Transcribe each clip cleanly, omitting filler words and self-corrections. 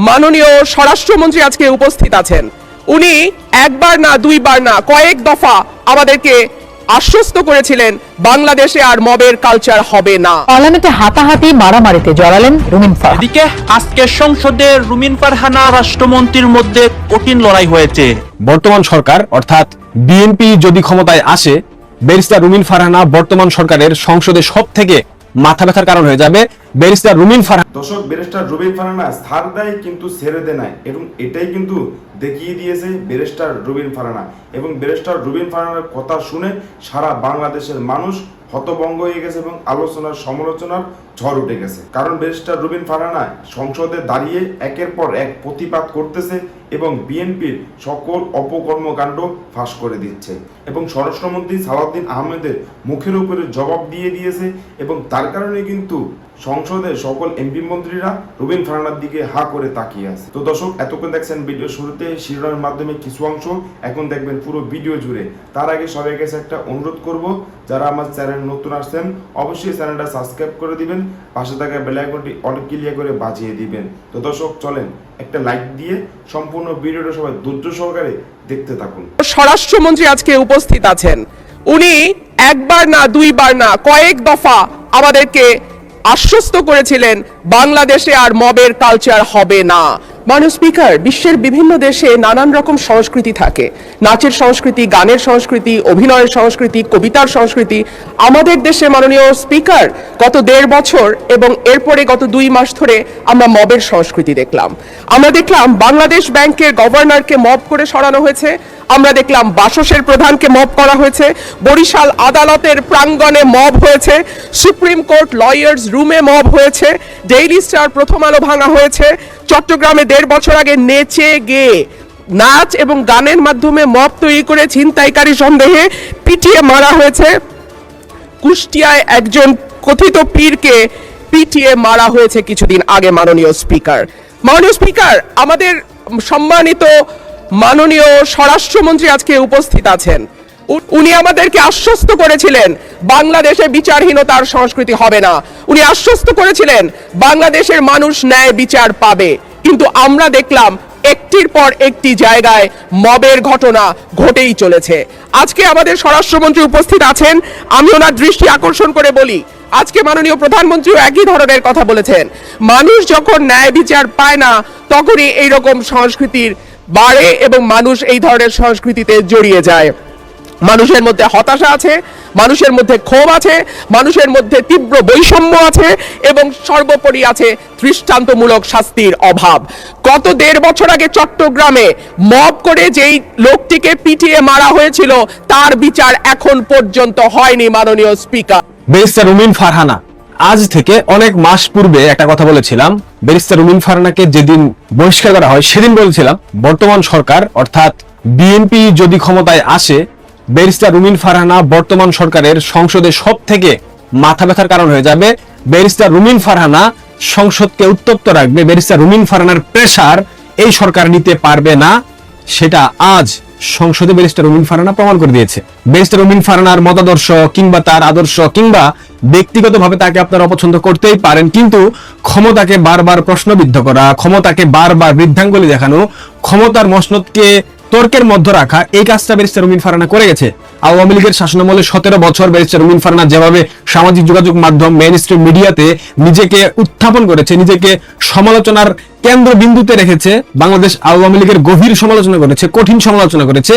মাননীয় স্বরাষ্ট্রমন্ত্রী আজকে উপস্থিত আছেন। উনি একবার না দুইবার না কয়েক দফা আমাদেরকে আশ্বস্ত করেছিলেন বাংলাদেশে আর মবের কালচার হবে না। পার্লামেন্টে হাতাহাতি মারামারিতে জড়ালেন রুমিন ফারহানা। এদিকে আজকে সংসদে রুমিন ফারহানা রাষ্ট্রমন্ত্রীর মধ্যে কঠিন লড়াই হয়েছে। বর্তমান সরকার অর্থাৎ বিএনপি যদি ক্ষমতায় আসে, ব্যারিস্টার রুমিন ফারহানা বর্তমান সরকারের সংসদে সবথেকে মাথা ব্যথার কারণ হয়ে যাবে। ব্যারিস্টার রুমিন ফারহানা দর্শক, ব্যারিস্টার রুমিন ফারহানা ছাড় দেয় কিন্তু ছেড়ে দেয় নাই, এবং এটাই কিন্তু দেখিয়ে দিয়েছে ব্যারিস্টার রুমিন ফারহানা। এবং ব্যারিস্টার রুমিন ফারহানার কথা শুনে সারা বাংলাদেশের মানুষ হতভম্ব হয়ে গেছে এবং আলোচনার সমালোচনার ঝড় উঠে গেছে। কারণ ব্যারিস্টার রুমিন ফারহানা সংসদে দাঁড়িয়ে একের পর এক প্রতিবাদ করতেছে এবং বিএনপির সকল অপকর্মকাণ্ড ফাঁস করে দিচ্ছে, এবং স্বরাষ্ট্রমন্ত্রী সালাউদ্দিন আহমেদের মুখের উপরে জবাব দিয়ে দিয়েছে। এবং তার কারণে কিন্তু সংসদের সকল এমপি মন্ত্রীরা রুমিন ফারহানার দিকে হা করে তাকিয়ে আছে। তো দর্শক, এতক্ষণ দেখছেন ভিডিও শুরুতে শিরোনামের মাধ্যমে কিছু অংশ, এখন দেখবেন পুরো ভিডিও জুড়ে। তার আগে সবাই কাছে একটা অনুরোধ করব, যারা আমার চ্যানেল নতুন আসছেন অবশ্যই চ্যানেলটা সাবস্ক্রাইব করে দিবেন, পাশে থাকা বেল আইকনটি অল ক্লিক করে বাজিয়ে দিবেন। তো দর্শক চলেন একটা লাইক দিয়ে সম্পূর্ণ ভিডিওটা সবাই ধৈর্য সহকারে দেখতে থাকুন। স্বরাষ্ট্রমন্ত্রী আজকে উপস্থিত আছেন। উনি একবার না দুইবার না কয়েক দফা আমাদেরকে আশ্বস্ত করেছিলেন বাংলাদেশে আর মবের কালচার হবে না। মাননীয় স্পিকার, বিশ্বের বিভিন্ন দেশে নানান রকম সংস্কৃতি থাকে, নাচের সংস্কৃতি, গানের সংস্কৃতি, অভিনয়ের সংস্কৃতি, কবিতার সংস্কৃতি। আমাদের দেশে মাননীয় স্পিকার গত 1.5 বছর এবং এরপরে গত 2 মাস ধরে আমরা মবের সংস্কৃতি দেখলাম। আমরা দেখলাম বাংলাদেশ ব্যাংকের গভর্নরকে মব করে সরানো হয়েছে, আমরা দেখলাম বাসসের প্রধানকে মব করা হয়েছে, বরিশাল আদালতের প্রাঙ্গণে মব হয়েছে, সুপ্রিম কোর্ট লয়ার্স রুমে মব হয়েছে, ডেইলি স্টার প্রথম আলো ভাঙা হয়েছে, চট্টগ্রামে 1.5 বছর আগে নেচে গেয়ে নাচ এবং গানের মাধ্যমে মব তৈরি করে ছিনতাইকারী সন্দেহে পিটিয়ে মারা হয়েছে, কুষ্টিয়ায় একজন কথিত পীরকে পিটিয়ে মারা হয়েছে কিছুদিন আগে। মাননীয় স্পিকার, আমাদের সম্মানিত মাননীয় স্বরাষ্ট্রমন্ত্রী আজকে উপস্থিত আছেন। উনি আমাদেরকে আশ্বস্ত করেছিলেন বাংলাদেশে বিচারহীনতার সংস্কৃতি হবে না। উনি আশ্বস্ত করেছিলেন বাংলাদেশের মানুষ ন্যায় বিচার পাবে। কিন্তু আমরা দেখলাম একটির পর একটি জায়গায় মবের ঘটনা ঘটেই চলেছে। আজকে আমাদের স্বরাষ্ট্রমন্ত্রী উপস্থিত আছেন, আমি ওনার দৃষ্টি আকর্ষণ করে বলি, আজকে মাননীয় প্রধানমন্ত্রীও একই ধরনের কথা বলেছেন। মানুষ যখন ন্যায় বিচার পায় না তখনই এইরকম সংস্কৃতির বাড়ে এবং মানুষ এই ধরনের সংস্কৃতিতে জড়িয়ে যায়। মানুষের মধ্যে হতাশা আছে, মানুষের মধ্যে ক্ষোভ আছে, মানুষের মধ্যে তীব্র বৈষম্য আছে এবং সর্বোপরি আছে দৃষ্টান্তমূলক শাস্তির অভাব। গত 1.5 বছর আগে চট্টগ্রামে মব করে যেই লোকটিকে পিটিয়ে মারা হয়েছিল তার বিচার এখন পর্যন্ত হয়নি। মাননীয় স্পিকার, ব্যারিস্টার রুমিন ফারহানা আজ থেকে অনেক মাস পূর্বে একটা কথা বলেছিলাম। ব্যারিস্টার রুমিন ফারহানাকে যেদিন বহিষ্কার করা হয় সেদিন বলেছিলাম বর্তমান সরকার অর্থাৎ বিএনপি যদি ক্ষমতায় আসে, ব্যারিস্টার রুমিন ফারহানা বর্তমান সরকারের সংসদে সবথেকে মাথা ব্যথার কারণ হয়ে যাবে। ব্যারিস্টার রুমিন ফারহানা সংসদকে উত্তপ্ত রাখবে। ব্যারিস্টার রুমিন ফারহানার প্রেসার এই সরকার নিতে পারবে না, সেটা আজ সংসদে ব্যারিস্টার রুমিন ফারহানা প্রমাণ করে দিয়েছে। ব্যারিস্টার রুমিন ফারহানার মতাদর্শ কিংবা তার আদর্শ কিংবা ব্যক্তিগতভাবে তাকে আপনারা অপছন্দ করতেই পারেন, কিন্তু ক্ষমতাকে বারবার প্রশ্নবিদ্ধ করা, ক্ষমতাকে বারবার বৃদ্ধাঙ্গুলি দেখানো, ক্ষমতার মসনদকে তর্কের মধ্যে রাখা, এই কাজটা ব্যারিস্টার রুমিন ফারহানা করে গেছে। আওয়ামী লীগের শাসনামলে 17 বছর ব্যারিস্টার রুমিন ফারহানা যেভাবে সামাজিক যোগাযোগ মাধ্যম মেইনস্ট্রিম মিডিয়াতে নিজেকে উত্থাপন করেছে, নিজেকে সমালোচনার কেন্দ্রবিন্দুতে রেখেছে, বাংলাদেশ আওয়ামী লীগের গভীর সমালোচনা করেছে, কঠিন সমালোচনা করেছে,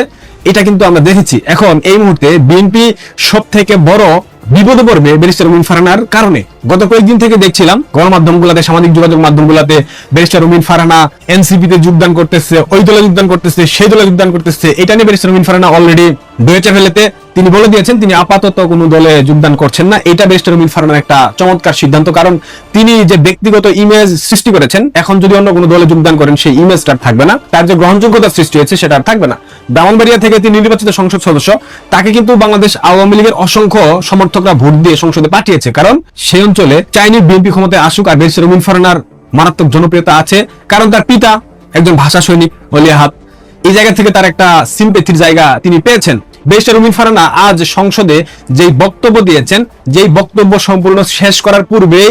এটা কিন্তু আমরা দেখেছি। এখন এই মুহূর্তে বিএনপি সব থেকে বড় বিপদে পড়বে ব্যারিস্টার রুমিন ফারহানার কারণে। গত কয়েকদিন থেকে দেখছিলাম গণমাধ্যমগুলোতে, সামাজিক যোগাযোগ মাধ্যমগুলোতে ব্যারিস্টার রুমিন ফারহানা এনসিপিতে যোগদান করতেছে, ওই দলে যোগদান করতেছে, সেই দলে যোগদান করতেছে। এটা নিয়ে ব্যারিস্টার রুমিন ফারহানা অলরেডি ডয়েচে ভেলেতে তিনি বলে দিয়েছেন তিনি আপাতত কোনো দলে যোগদান করছেন না। এটা ব্যারিস্টার রুমিন ফারহানার একটা চমৎকার সিদ্ধান্ত, কারণ তিনি যে ব্যক্তিগত ইমেজ সৃষ্টি করেছেন, এখন যদি অন্য কোনো দলে যোগদান করেন সেই ইমেজটা থাকবে না, তার যে গ্রহণযোগ্যতা সৃষ্টি হয়েছে সেটা আর থাকবে না। ব্রাহ্মণবাড়িয়া থেকে তিনি নির্বাচিত সংসদ সদস্য, তাকে কিন্তু বাংলাদেশ আওয়ামী লীগের অসংখ্য সমর্থকরা ভোট দিয়ে সংসদে পাঠিয়েছে, কারণ সেই অঞ্চলে চাইনি বিএনপি ক্ষমতায় আসুক। আর ব্যারিস্টার রুমিন ফারহানার মারাত্মক জনপ্রিয়তা আছে, কারণ তার পিতা একজন ভাষা সৈনিক ওলিয়াহাত, এই জায়গা থেকে তার একটা সিম্পেথির জায়গা তিনি পেয়েছেন। ব্যারিস্টার রুমিন ফারহানা আজ সংসদে যেই বক্তব্য দিয়েছেন, যেই বক্তব্য সম্পূর্ণ শেষ করার পূর্বেই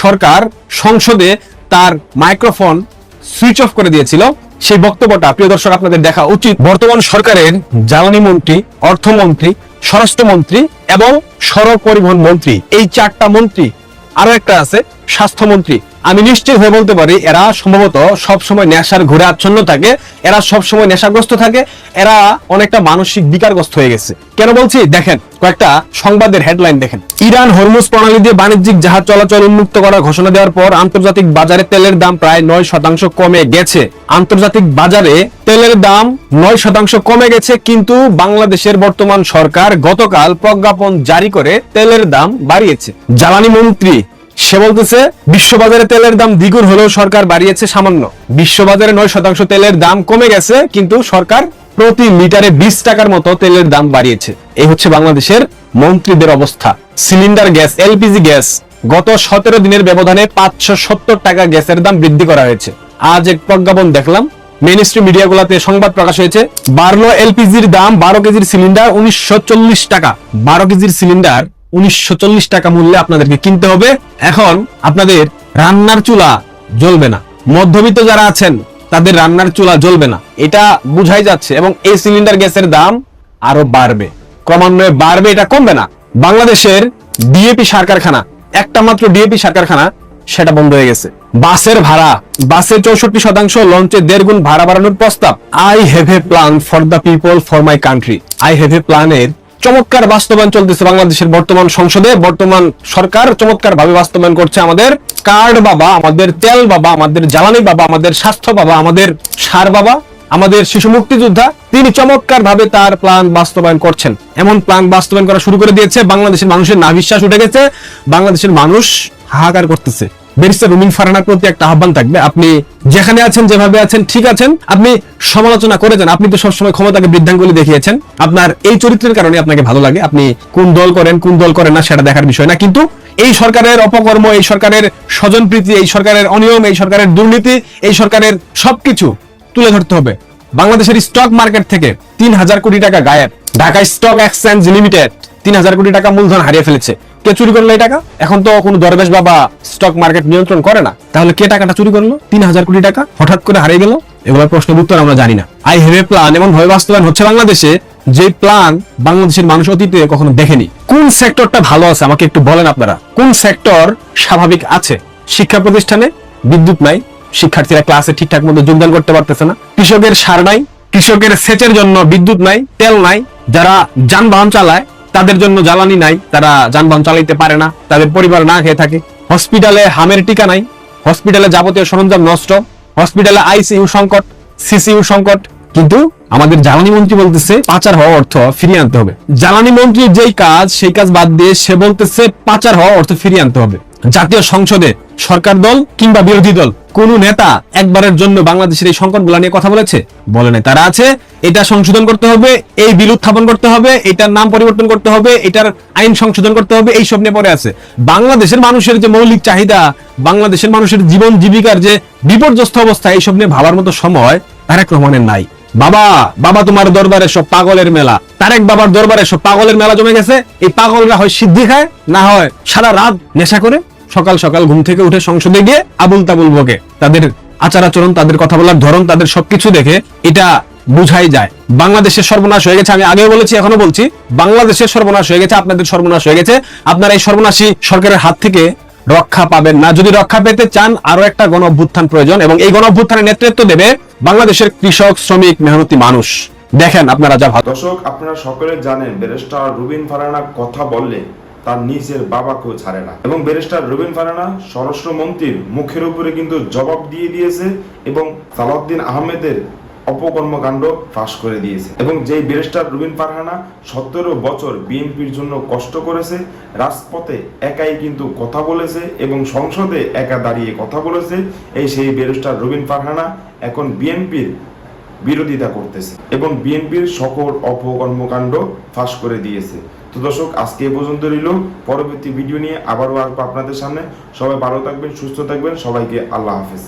সরকার সংসদে তার মাইক্রোফোন সুইচ অফ করে দিয়েছিল, সেই বক্তব্যটা প্রিয় দর্শক আপনাদের দেখা উচিত। বর্তমান সরকারের জ্বালানি মন্ত্রী, অর্থমন্ত্রী, স্বরাষ্ট্রমন্ত্রী এবং সড়ক পরিবহন মন্ত্রী, এই 4টা মন্ত্রী, আরো একটা আছে স্বাস্থ্যমন্ত্রী, আমি নিশ্চিত হয়ে বলতে পারি এরা সম্ভবত সবসময় নেশার ঘুরে আচ্ছন্ন থাকে, এরা সবসময় নেশাগ্রস্ত থাকে, এরা অনেকটা মানসিক বিকারগ্রস্ত হয়ে গেছে। কেন বলছি দেখেন, কয়েকটা সংবাদের হেডলাইন দেখেন। ইরান হরমুজ প্রণালী দিয়ে বাণিজ্যিক জাহাজ চলাচল উন্মুক্ত করার ঘোষণা দেওয়ার পর আন্তর্জাতিক বাজারে তেলের দাম প্রায় 9% কমে গেছে। আন্তর্জাতিক বাজারে তেলের দাম 9% কমে গেছে, কিন্তু বাংলাদেশের বর্তমান সরকার গতকাল প্রজ্ঞাপন জারি করে তেলের দাম বাড়িয়েছে। জ্বালানি মন্ত্রী সে বলতেছে বিশ্ববাজারে তেলের দাম দ্বিগুণ হলেও সরকার বাড়িয়েছে সামান্য। বিশ্ববাজারে 9% তেলের দাম কমে গেছে, কিন্তু সরকার প্রতি লিটারে 20 টাকার মতো তেলের দাম বাড়িয়েছে। এই হচ্ছে বাংলাদেশের মন্ত্রীদের অবস্থা। সিলিন্ডার গ্যাস, এলপিজি গ্যাস গত 17 দিনের ব্যবধানে 570 টাকা গ্যাসের দাম বৃদ্ধি করা হয়েছে। আজ এক প্রজ্ঞাপন দেখলাম, মেইনস্ট্রিম মিডিয়াগুলোতে সংবাদ প্রকাশ হয়েছে, বাড়লো এলপিজির দাম। 12 কেজির সিলিন্ডার 1940 টাকা। 12 কেজির সিলিন্ডার 1940 টাকা মূল্যে আপনাদেরকে কিনতে হবে। এখন আপনাদের রান্নার চুলা জ্বলবে না, মধ্যবিত্ত যারা আছেন তাদের রান্নার চুলা জ্বলবে না, এটা বুঝাই যাচ্ছে। এবং এই সিলিন্ডার গ্যাসের দাম আরো বাড়বে, ক্রমান্বয়ে বাড়বে, এটা কমবে না। বাংলাদেশের ডিএপি সার কারখানা, একটা মাত্র ডিএপি সার কারখানা, সেটা বন্ধ হয়ে গেছে। বাসের ভাড়া, বাসে 64%, লঞ্চে 1.5 গুণ ভাড়া বাড়ানোর প্রস্তাব। I have a plan for the people for my country. I have a প্ল্যানের চমৎকার বাস্তবায়ন চলতেছে বাংলাদেশের বর্তমান সংসদে। বর্তমান সরকার চমৎকার ভাবে বাস্তবায়ন করছে। আমাদের কার্ড বাবা, আমাদের তেল বাবা, আমাদের জ্বালানি বাবা, আমাদের স্বাস্থ্য বাবা, আমাদের সার বাবা, আমাদের শিশু মুক্তিযোদ্ধা, তিনি চমৎকার ভাবে তার প্ল্যান বাস্তবায়ন করছেন। এমন প্ল্যান বাস্তবায়ন করা শুরু করে দিয়েছে, বাংলাদেশের মানুষের নাভিশ্বাস উঠে গেছে, বাংলাদেশের মানুষ হাহাকার করতেছে। ব্যারিস্টার রুমিন ফারহানার প্রতি একটা আহ্বান থাকবে, আপনি যেখানে আছেন, যেভাবে আছেন ঠিক আছেন, আপনি সমালোচনা করে যান। আপনি তো সবসময় ক্ষমতাকে বৃদ্ধাঙ্গুলি দেখিয়েছেন, আপনার এই চরিত্রের কারণে আপনাকে ভালো লাগে। আপনি কোন দল করেন, কোন দল করেন না সেটা দেখার বিষয় না, কিন্তু এই সরকারের অপকর্ম, এই সরকারের স্বজনপ্রীতি, এই সরকারের অনিয়ম, এই সরকারের দুর্নীতি, এই সরকারের সবকিছু তুলে ধরতে হবে। বাংলাদেশের স্টক মার্কেট থেকে 3000 কোটি টাকা গায়েব। ঢাকা স্টক এক্সচেঞ্জ লিমিটেড 3000 কোটি টাকা মূলধন হারিয়ে ফেলেছে। কে চুরি করলো এই টাকা? এখন তো কোনো দরবেশ বাবা স্টক মার্কেট নিয়ন্ত্রণ করে না, তাহলে কে টাকাটা চুরি করলো? 3000 কোটি টাকা হঠাৎ করে হারিয়ে গেল, এগুলোর প্রশ্নের উত্তর আমরা জানি না। আই হ্যাভ এ প্ল্যান এমন ভাবে বাস্তবায়ন হচ্ছে বাংলাদেশে, যে প্ল্যান বাংলাদেশের মানুষ অতীতে কখনো দেখেনি। কোন সেক্টরটা ভালো আছে আমাকে একটু বলেন আপনারা, কোন সেক্টর স্বাভাবিক আছে? শিক্ষা প্রতিষ্ঠানে বিদ্যুৎ নাই, শিক্ষার্থীরা ক্লাসে ঠিকঠাক মতো যোগদান করতে পারতেছে না। কৃষকের সার নাই, কৃষকের সেচের জন্য বিদ্যুৎ নাই, তেল নাই। যারা যানবাহন চালায় তাদের জন্য জ্বালানি নাই, তারা যানবাহন চালাইতে পারে না, তাদের পরিবার না খেয়ে থাকে। হসপিটালে হামের টিকা নাই, হসপিটালে যাবতীয় সরঞ্জাম নষ্ট, হসপিটালে আইসিইউ সংকট, সিসিইউ সংকট। কিন্তু আমাদের জ্বালানি মন্ত্রী বলতেছে পাচার হওয়া অর্থ ফিরিয়ে আনতে হবে। জ্বালানি মন্ত্রীর যেই কাজ, সেই কাজ বাদ দিয়ে সে বলতেছে পাচার হওয়া অর্থ ফিরিয়ে আনতে হবে। জাতীয় সংসদে সরকার দল কিংবা বিরোধী দল কোন নেতা একবারের জন্য বাংলাদেশের এই সংকটগুলো নিয়ে কথা বলেছে? বলে নাই। তারা আছে এটা সংশোধন করতে হবে, এই বিল উত্থাপন করতে হবে, এটার নাম পরিবর্তন করতে হবে, এটার আইন সংশোধন করতে হবে, এই সব নিয়ে পড়ে আছে। বাংলাদেশের মানুষের যে মৌলিক চাহিদা, বাংলাদেশের মানুষের জীবন জীবিকার যে বিপর্যস্ত অবস্থা, এইসব নিয়ে ভাবার মতো সময় তারেক রহমানের নাই। বাবা বাবা তোমার দরবারে সব পাগলের মেলা, তারেক বাবার দরবারে সব পাগলের মেলা জমে গেছে। এই পাগলরা হয় সিদ্ধি খায়, না হয় সারা রাত নেশা করে, সকাল সকাল ঘুম থেকে উঠে সংসদে গিয়ে আবুল তাবুল বকে। তাদের আচার আচরণ, তাদের কথা বলার ধরন, তাদের সবকিছু দেখে এটা বুঝাই যায় বাংলাদেশের সর্বনাশ হয়ে গেছে। আমি আগেও বলেছি, এখনো বলছি, বাংলাদেশের সর্বনাশ হয়ে গেছে, আপনাদের সর্বনাশ হয়ে গেছে। আপনারা এই সর্বনাশী সরকারের হাত থেকে রক্ষা পাবেন না। যদি রক্ষা পেতে চান, আরো একটা গণ অভ্যুত্থান প্রয়োজন, এবং এই গণ অভ্যুত্থানের নেতৃত্ব দেবে বাংলাদেশের কৃষক, শ্রমিক, মেহনতি মানুষ। দেখেন আপনারা যা ভালো। দর্শক, আপনারা সকলে জানেন ব্যারিস্টার রুবিন ফারহানা কথা বললে তার নিজের বাবাকেও ছাড়ে না, এবং ব্যারিস্টার রুবিন ফারহানা স্বরাষ্ট্রমন্ত্রীর মুখের উপরে কিন্তু জবাব দিয়ে দিয়েছে এবং সালাউদ্দিন আহমেদের অপকর্মকাণ্ড ফাঁস করে দিয়েছে। এবং যেই ব্যারিস্টার রুবিন ফারহানা 17 বছর বিএনপির জন্য কষ্ট করেছে, রাজপথে একাই কিন্তু কথা বলেছে এবং সংসদে একা দাঁড়িয়ে কথা বলেছে, সেই ব্যারিস্টার রুবিন ফারহানা এখন বিএনপির বিরোধিতা করতেছে এবং বিএনপির সকল অপকর্মকাণ্ড ফাঁস করে দিয়েছে। তো দর্শক, আজকে এই পর্যন্ত রইল। পরবর্তী ভিডিও নিয়ে আবারও আসবো আপনাদের সামনে। সবাই ভালো থাকবেন, সুস্থ থাকবেন, সবাইকে আল্লাহ হাফেজ।